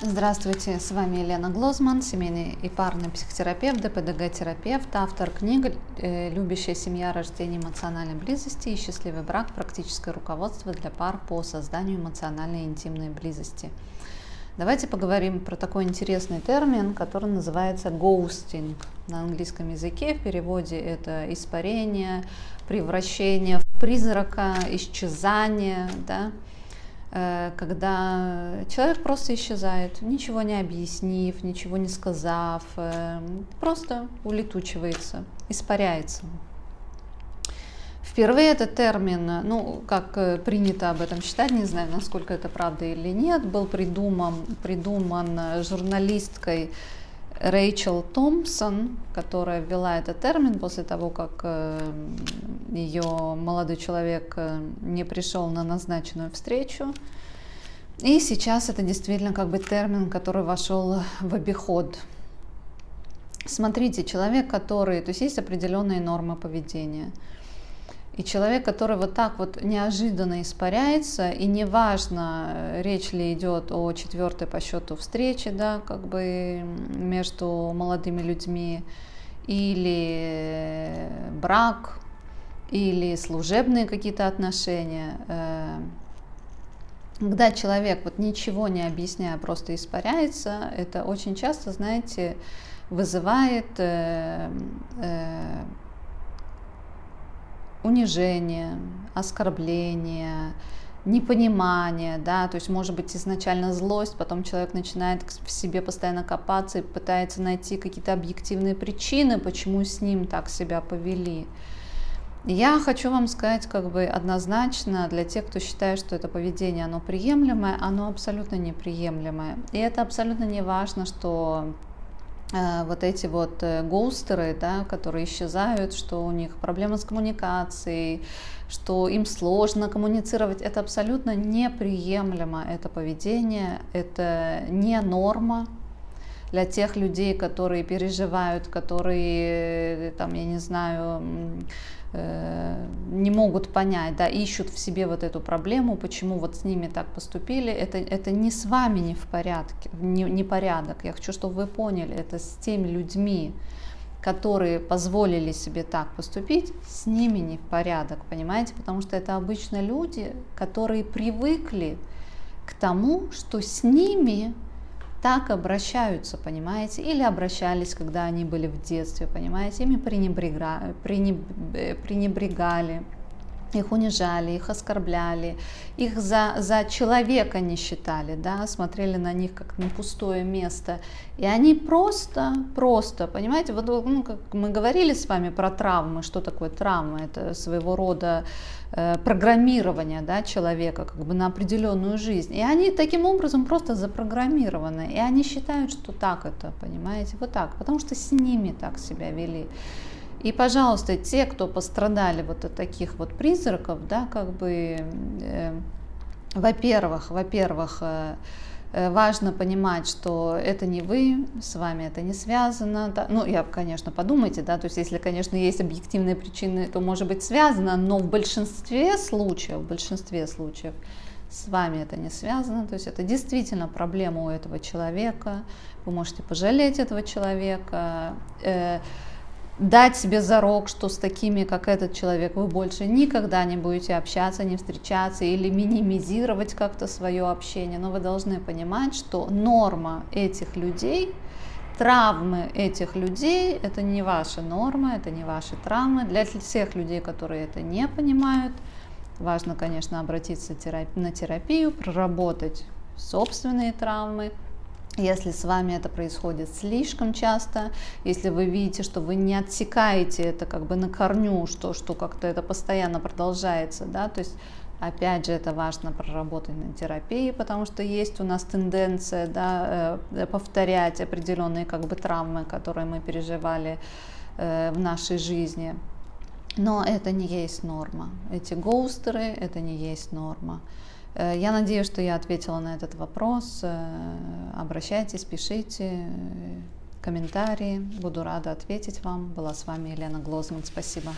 Здравствуйте, с вами Елена Глозман, семейный и парный психотерапевт, ДПДГ-терапевт, автор книг «Любящая семья. Рождение эмоциональной близости» и «Счастливый брак. Практическое руководство для пар по созданию эмоциональной и интимной близости». Давайте поговорим про такой интересный термин, который называется ghosting. На английском языке в переводе это испарение, превращение в призрака, исчезание, да? Когда человек просто исчезает, ничего не объяснив, ничего не сказав, просто улетучивается, испаряется. Впервые этот термин, как принято об этом считать, не знаю, насколько это правда или нет, был придуман журналисткой Рэйчел Томпсон, которая ввела этот термин после того, как ее молодой человек не пришел на назначенную встречу. И сейчас это действительно термин, который вошел в обиход. Смотрите, человек, то есть определенные нормы поведения. И человек, который вот так вот неожиданно испаряется, и неважно, речь ли идет о четвертой по счету встрече, да, между молодыми людьми, или брак, или служебные какие-то отношения, когда человек ничего не объясняя, просто испаряется, это очень часто, знаете, вызывает унижение, оскорбление, непонимание, да, то есть может быть изначально злость, потом человек начинает в себе постоянно копаться и пытается найти какие-то объективные причины, почему с ним так себя повели. Я хочу вам сказать однозначно, для тех, кто считает, что это поведение, оно приемлемое, оно абсолютно неприемлемое. И это абсолютно не важно, что эти гоустеры, да, которые исчезают, что у них проблемы с коммуникацией, что им сложно коммуницировать, это абсолютно неприемлемо, это поведение, это не норма для тех людей, которые переживают, которые, я не знаю, не могут понять, да, ищут в себе эту проблему, почему с ними так поступили, это не с вами не в порядке, не порядок. Я хочу, чтобы вы поняли, это с теми людьми, которые позволили себе так поступить, с ними не в порядок, понимаете, потому что это обычно люди, которые привыкли к тому, что с ними так обращаются, понимаете, или обращались, когда они были в детстве, понимаете, ими пренебрегали, их унижали, их оскорбляли, их за человека не считали, да, смотрели на них как на пустое место, и они просто, понимаете, как мы говорили с вами про травмы, что такое травма, это своего рода программирование, да, человека на определенную жизнь, и они таким образом просто запрограммированы, и они считают, что так это, понимаете, вот так, потому что с ними так себя вели. И, пожалуйста, те, кто пострадали от таких призраков, да, во-первых, важно понимать, что это не вы, с вами это не связано. Да. Конечно, подумайте, да, то есть, если, конечно, есть объективные причины, то может быть связано, но в большинстве случаев с вами это не связано, то есть это действительно проблема у этого человека, вы можете пожалеть этого человека, дать себе зарок, что с такими, как этот человек, вы больше никогда не будете общаться, не встречаться или минимизировать как-то свое общение. Но вы должны понимать, что норма этих людей, травмы этих людей, это не ваша норма, это не ваши травмы. Для всех людей, которые это не понимают, важно, конечно, обратиться на терапию, проработать собственные травмы. Если с вами это происходит слишком часто, если вы видите, что вы не отсекаете это на корню, что как-то это постоянно продолжается, да, то есть опять же это важно проработать на терапии, потому что есть у нас тенденция, да, повторять определенные травмы, которые мы переживали в нашей жизни. Но это не есть норма. Эти гоустеры — это не есть норма. Я надеюсь, что я ответила на этот вопрос. Обращайтесь, пишите комментарии. Буду рада ответить вам. Была с вами Елена Глозман. Спасибо.